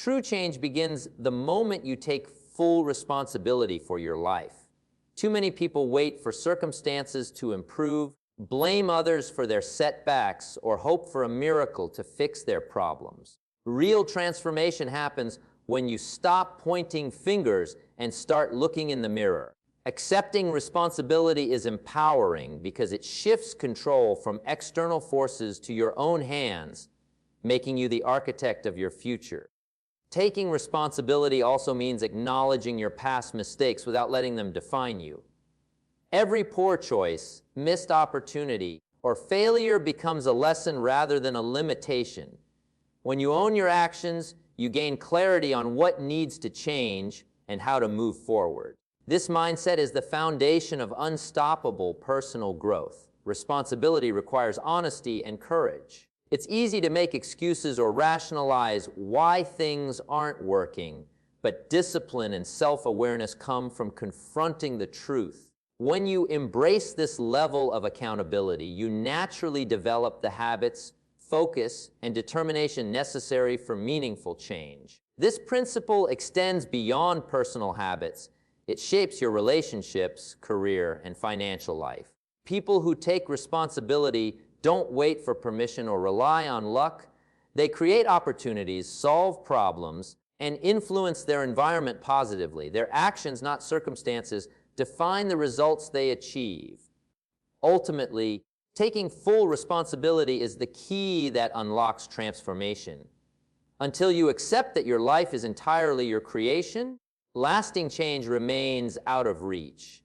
True change begins the moment you take full responsibility for your life. Too many people wait for circumstances to improve, blame others for their setbacks, or hope for a miracle to fix their problems. Real transformation happens when you stop pointing fingers and start looking in the mirror. Accepting responsibility is empowering because it shifts control from external forces to your own hands, making you the architect of your future. Taking responsibility also means acknowledging your past mistakes without letting them define you. Every poor choice, missed opportunity, or failure becomes a lesson rather than a limitation. When you own your actions, you gain clarity on what needs to change and how to move forward. This mindset is the foundation of unstoppable personal growth. Responsibility requires honesty and courage. It's easy to make excuses or rationalize why things aren't working, but discipline and self-awareness come from confronting the truth. When you embrace this level of accountability, you naturally develop the habits, focus, and determination necessary for meaningful change. This principle extends beyond personal habits. It shapes your relationships, career, and financial life. People who take responsibility don't wait for permission or rely on luck. They create opportunities, solve problems, and influence their environment positively. Their actions, not circumstances, define the results they achieve. Ultimately, taking full responsibility is the key that unlocks transformation. Until you accept that your life is entirely your creation, lasting change remains out of reach.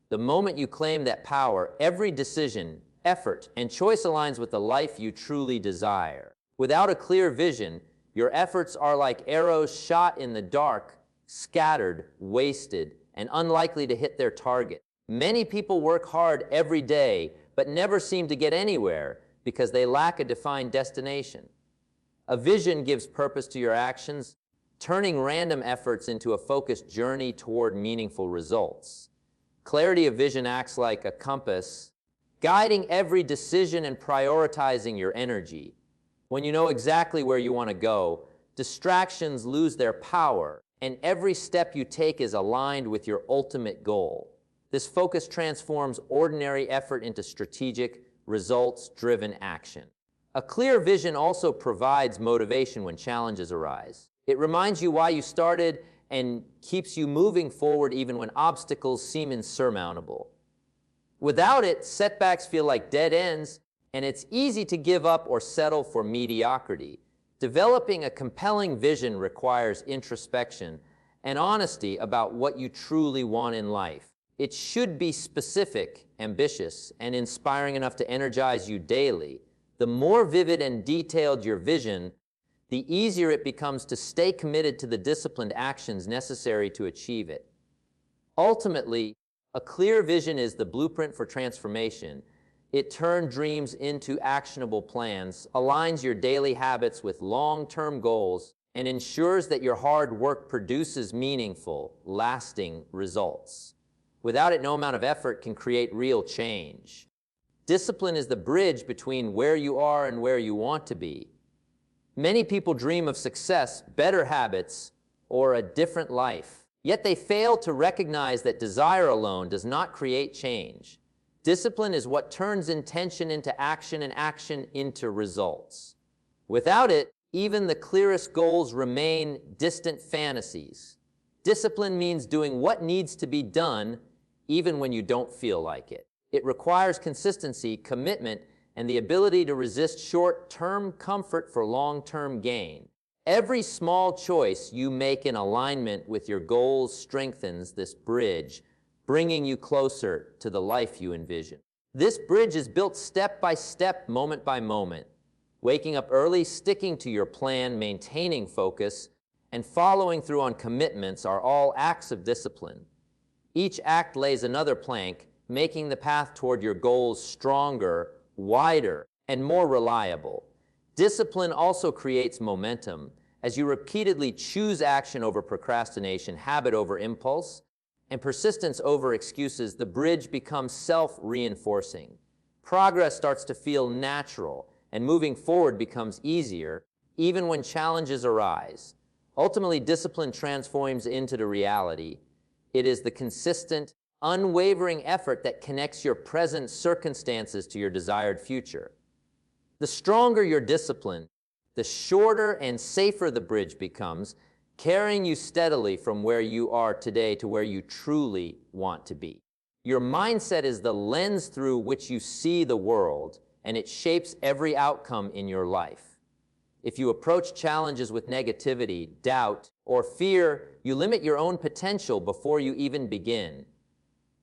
The moment you claim that power, every decision, effort, and choice aligns with the life you truly desire. Without a clear vision, your efforts are like arrows shot in the dark, scattered, wasted, and unlikely to hit their target. Many people work hard every day, but never seem to get anywhere because they lack a defined destination. A vision gives purpose to your actions, turning random efforts into a focused journey toward meaningful results. Clarity of vision acts like a compass, guiding every decision and prioritizing your energy. When you know exactly where you want to go, distractions lose their power, and every step you take is aligned with your ultimate goal. This focus transforms ordinary effort into strategic, results-driven action. A clear vision also provides motivation when challenges arise. It reminds you why you started and keeps you moving forward even when obstacles seem insurmountable. Without it, setbacks feel like dead ends, and it's easy to give up or settle for mediocrity. Developing a compelling vision requires introspection and honesty about what you truly want in life. It should be specific, ambitious, and inspiring enough to energize you daily. The more vivid and detailed your vision, the easier it becomes to stay committed to the disciplined actions necessary to achieve it. Ultimately, a clear vision is the blueprint for transformation. It turns dreams into actionable plans, aligns your daily habits with long-term goals, and ensures that your hard work produces meaningful, lasting results. Without it, no amount of effort can create real change. Discipline is the bridge between where you are and where you want to be. Many people dream of success, better habits, or a different life. Yet they fail to recognize that desire alone does not create change. Discipline is what turns intention into action and action into results. Without it, even the clearest goals remain distant fantasies. Discipline means doing what needs to be done even when you don't feel like it. It requires consistency, commitment, and the ability to resist short-term comfort for long-term gain. Every small choice you make in alignment with your goals strengthens this bridge, bringing you closer to the life you envision. This bridge is built step by step, moment by moment. Waking up early, sticking to your plan, maintaining focus, and following through on commitments are all acts of discipline. Each act lays another plank, making the path toward your goals stronger, wider, and more reliable. Discipline also creates momentum. As you repeatedly choose action over procrastination, habit over impulse, and persistence over excuses, the bridge becomes self-reinforcing. Progress starts to feel natural, and moving forward becomes easier, even when challenges arise. Ultimately, discipline transforms into the reality. It is the consistent, unwavering effort that connects your present circumstances to your desired future. The stronger your discipline, the shorter and safer the bridge becomes, carrying you steadily from where you are today to where you truly want to be. Your mindset is the lens through which you see the world, and it shapes every outcome in your life. If you approach challenges with negativity, doubt, or fear, you limit your own potential before you even begin.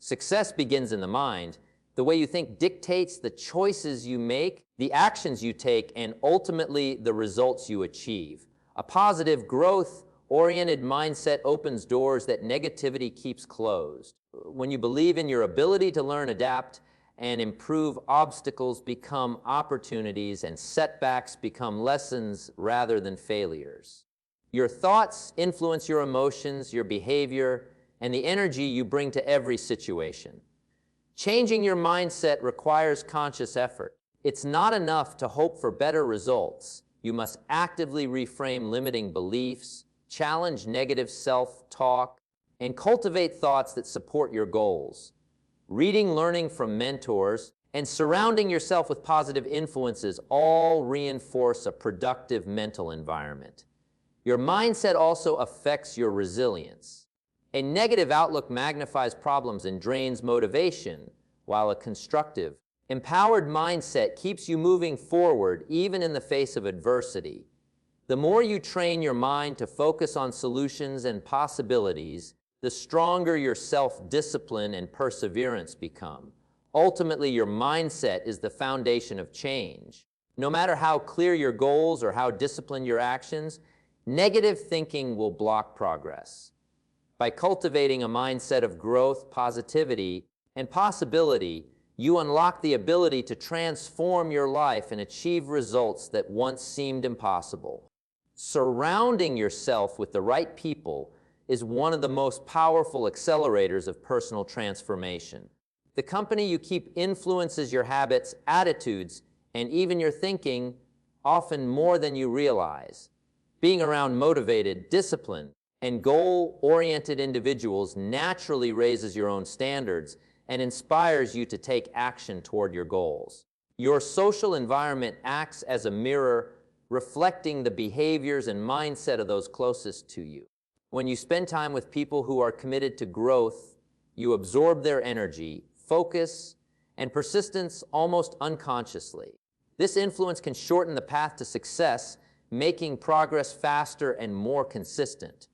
Success begins in the mind. The way you think dictates the choices you make, the actions you take, and ultimately the results you achieve. A positive, growth-oriented mindset opens doors that negativity keeps closed. When you believe in your ability to learn, adapt, and improve, obstacles become opportunities and setbacks become lessons rather than failures. Your thoughts influence your emotions, your behavior, and the energy you bring to every situation. Changing your mindset requires conscious effort. It's not enough to hope for better results. You must actively reframe limiting beliefs, challenge negative self-talk, and cultivate thoughts that support your goals. Reading, learning from mentors, and surrounding yourself with positive influences all reinforce a productive mental environment. Your mindset also affects your resilience. A negative outlook magnifies problems and drains motivation, while a constructive, empowered mindset keeps you moving forward even in the face of adversity. The more you train your mind to focus on solutions and possibilities, the stronger your self-discipline and perseverance become. Ultimately, your mindset is the foundation of change. No matter how clear your goals or how disciplined your actions, negative thinking will block progress. By cultivating a mindset of growth, positivity, and possibility, you unlock the ability to transform your life and achieve results that once seemed impossible. Surrounding yourself with the right people is one of the most powerful accelerators of personal transformation. The company you keep influences your habits, attitudes, and even your thinking, often more than you realize. Being around motivated, disciplined, and goal-oriented individuals naturally raises your own standards and inspires you to take action toward your goals. Your social environment acts as a mirror, reflecting the behaviors and mindset of those closest to you. When you spend time with people who are committed to growth, you absorb their energy, focus, and persistence almost unconsciously. This influence can shorten the path to success, making progress faster and more consistent.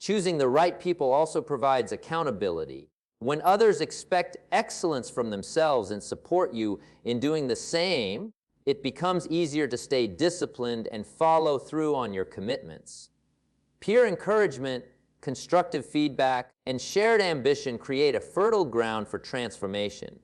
Choosing the right people also provides accountability. When others expect excellence from themselves and support you in doing the same, it becomes easier to stay disciplined and follow through on your commitments. Peer encouragement, constructive feedback, and shared ambition create a fertile ground for transformation.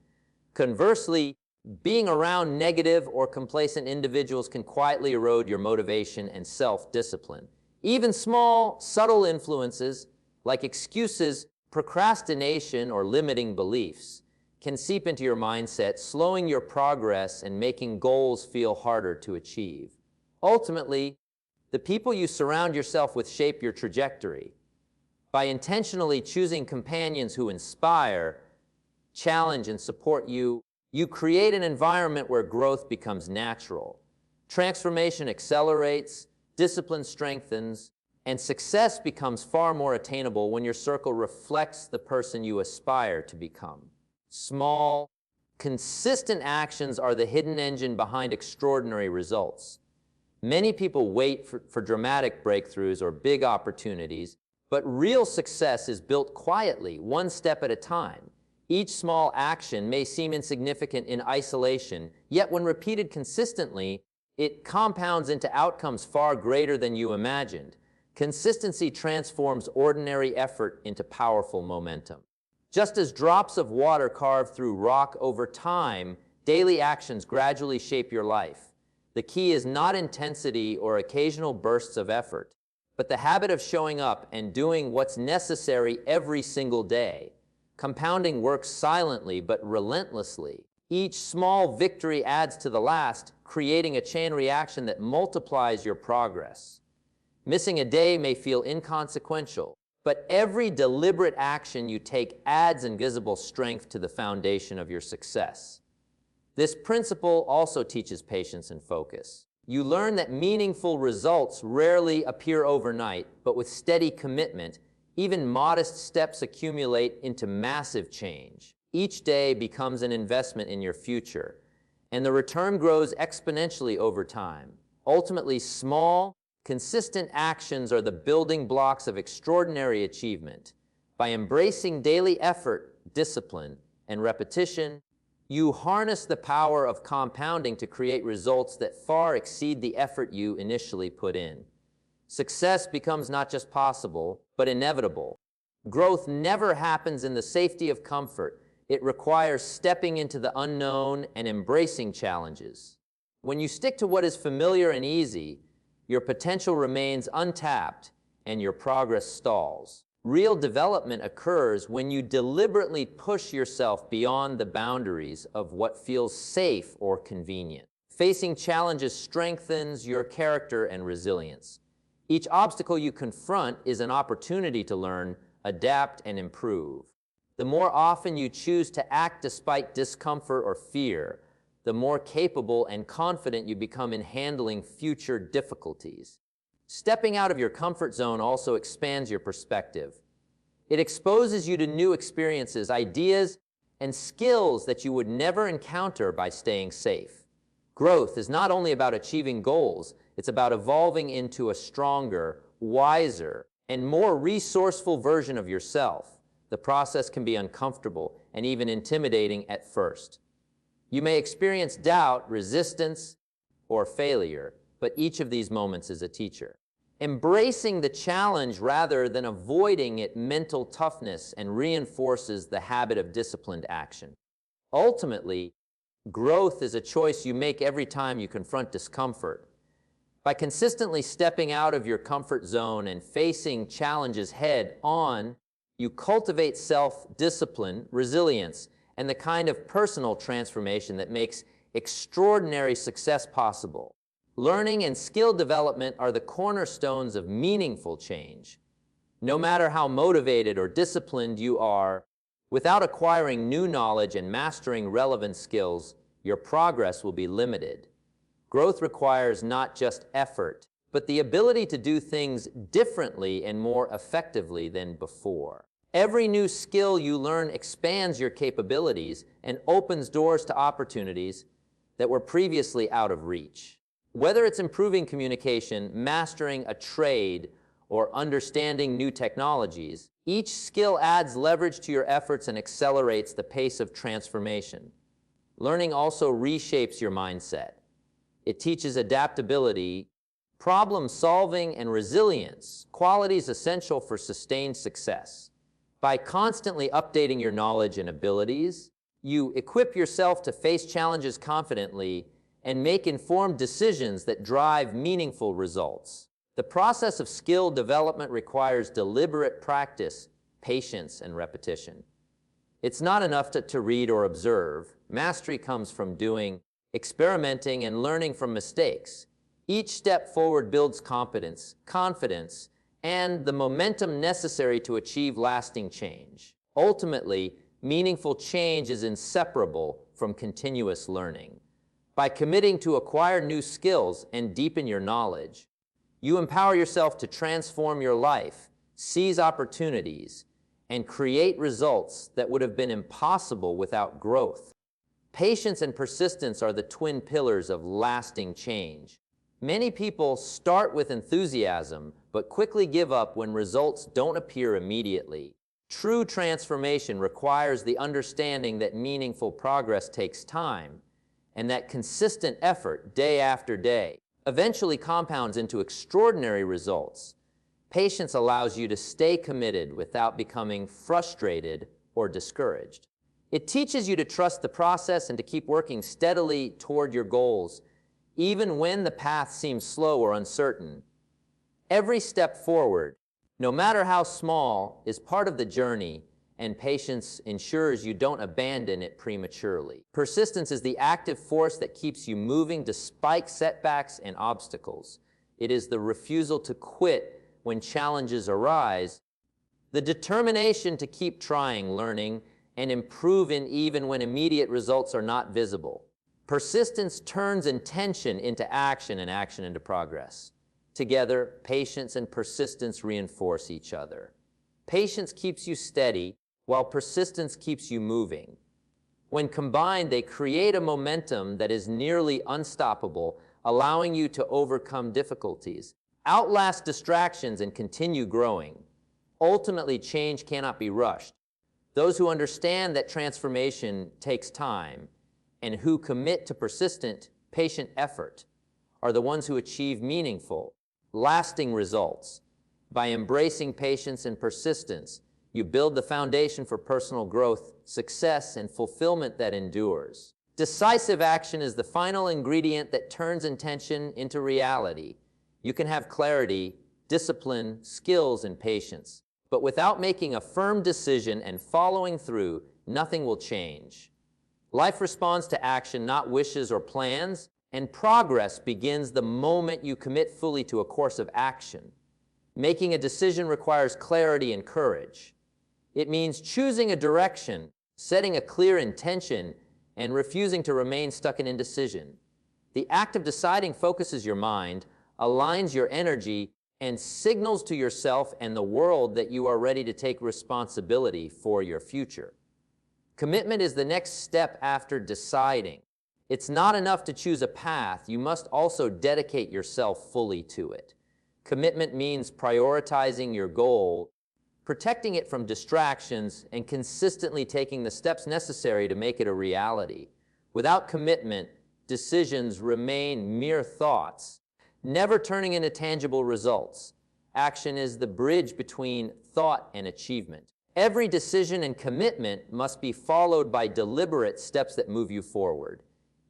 Conversely, being around negative or complacent individuals can quietly erode your motivation and self-discipline. Even small, subtle influences, like excuses, procrastination, or limiting beliefs, can seep into your mindset, slowing your progress and making goals feel harder to achieve. Ultimately, the people you surround yourself with shape your trajectory. By intentionally choosing companions who inspire, challenge, and support you, you create an environment where growth becomes natural. Transformation accelerates, discipline strengthens, and success becomes far more attainable when your circle reflects the person you aspire to become. Small, consistent actions are the hidden engine behind extraordinary results. Many people wait for dramatic breakthroughs or big opportunities, but real success is built quietly, one step at a time. Each small action may seem insignificant in isolation, yet when repeated consistently, it compounds into outcomes far greater than you imagined. Consistency transforms ordinary effort into powerful momentum. Just as drops of water carve through rock over time, daily actions gradually shape your life. The key is not intensity or occasional bursts of effort, but the habit of showing up and doing what's necessary every single day. Compounding works silently but relentlessly. Each small victory adds to the last, creating a chain reaction that multiplies your progress. Missing a day may feel inconsequential, but every deliberate action you take adds invisible strength to the foundation of your success. This principle also teaches patience and focus. You learn that meaningful results rarely appear overnight, but with steady commitment, even modest steps accumulate into massive change. Each day becomes an investment in your future, and the return grows exponentially over time. Ultimately, small, consistent actions are the building blocks of extraordinary achievement. By embracing daily effort, discipline, and repetition, you harness the power of compounding to create results that far exceed the effort you initially put in. Success becomes not just possible, but inevitable. Growth never happens in the safety of comfort. It requires stepping into the unknown and embracing challenges. When you stick to what is familiar and easy, your potential remains untapped and your progress stalls. Real development occurs when you deliberately push yourself beyond the boundaries of what feels safe or convenient. Facing challenges strengthens your character and resilience. Each obstacle you confront is an opportunity to learn, adapt, and improve. The more often you choose to act despite discomfort or fear, the more capable and confident you become in handling future difficulties. Stepping out of your comfort zone also expands your perspective. It exposes you to new experiences, ideas, and skills that you would never encounter by staying safe. Growth is not only about achieving goals, it's about evolving into a stronger, wiser, and more resourceful version of yourself. The process can be uncomfortable and even intimidating at first. You may experience doubt, resistance, or failure, but each of these moments is a teacher. Embracing the challenge rather than avoiding it mental toughness and reinforces the habit of disciplined action. Ultimately, growth is a choice you make every time you confront discomfort. By consistently stepping out of your comfort zone and facing challenges head on, you cultivate self-discipline, resilience, and the kind of personal transformation that makes extraordinary success possible. Learning and skill development are the cornerstones of meaningful change. No matter how motivated or disciplined you are, without acquiring new knowledge and mastering relevant skills, your progress will be limited. Growth requires not just effort, but the ability to do things differently and more effectively than before. Every new skill you learn expands your capabilities and opens doors to opportunities that were previously out of reach. Whether it's improving communication, mastering a trade, or understanding new technologies, each skill adds leverage to your efforts and accelerates the pace of transformation. Learning also reshapes your mindset. It teaches adaptability, problem solving, and resilience, qualities essential for sustained success. By constantly updating your knowledge and abilities, you equip yourself to face challenges confidently and make informed decisions that drive meaningful results. The process of skill development requires deliberate practice, patience, and repetition. It's not enough to read or observe. Mastery comes from doing, experimenting, and learning from mistakes. Each step forward builds competence, confidence, and the momentum necessary to achieve lasting change. Ultimately, meaningful change is inseparable from continuous learning. By committing to acquire new skills and deepen your knowledge, you empower yourself to transform your life, seize opportunities, and create results that would have been impossible without growth. Patience and persistence are the twin pillars of lasting change. Many people start with enthusiasm, but quickly give up when results don't appear immediately. True transformation requires the understanding that meaningful progress takes time, and that consistent effort, day after day, eventually compounds into extraordinary results. Patience allows you to stay committed without becoming frustrated or discouraged. It teaches you to trust the process and to keep working steadily toward your goals, even when the path seems slow or uncertain. Every step forward, no matter how small, is part of the journey, and patience ensures you don't abandon it prematurely. Persistence is the active force that keeps you moving despite setbacks and obstacles. It is the refusal to quit when challenges arise, the determination to keep trying, learning, and improving even when immediate results are not visible. Persistence turns intention into action and action into progress. Together, patience and persistence reinforce each other. Patience keeps you steady, while persistence keeps you moving. When combined, they create a momentum that is nearly unstoppable, allowing you to overcome difficulties, outlast distractions, and continue growing. Ultimately, change cannot be rushed. Those who understand that transformation takes time and who commit to persistent, patient effort are the ones who achieve meaningful, lasting results. By embracing patience and persistence, you build the foundation for personal growth, success, and fulfillment that endures. Decisive action is the final ingredient that turns intention into reality. You can have clarity, discipline, skills, and patience, but without making a firm decision and following through, nothing will change. Life responds to action, not wishes or plans, and progress begins the moment you commit fully to a course of action. Making a decision requires clarity and courage. It means choosing a direction, setting a clear intention, and refusing to remain stuck in indecision. The act of deciding focuses your mind, aligns your energy, and signals to yourself and the world that you are ready to take responsibility for your future. Commitment is the next step after deciding. It's not enough to choose a path, you must also dedicate yourself fully to it. Commitment means prioritizing your goal, protecting it from distractions, and consistently taking the steps necessary to make it a reality. Without commitment, decisions remain mere thoughts, never turning into tangible results. Action is the bridge between thought and achievement. Every decision and commitment must be followed by deliberate steps that move you forward.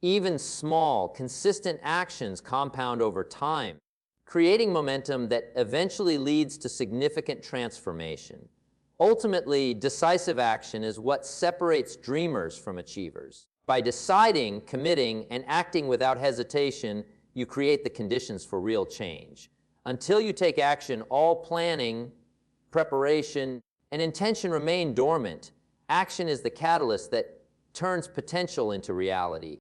Even small, consistent actions compound over time, creating momentum that eventually leads to significant transformation. Ultimately, decisive action is what separates dreamers from achievers. By deciding, committing, and acting without hesitation, you create the conditions for real change. Until you take action, all planning, preparation, and intention remain dormant. Action is the catalyst that turns potential into reality.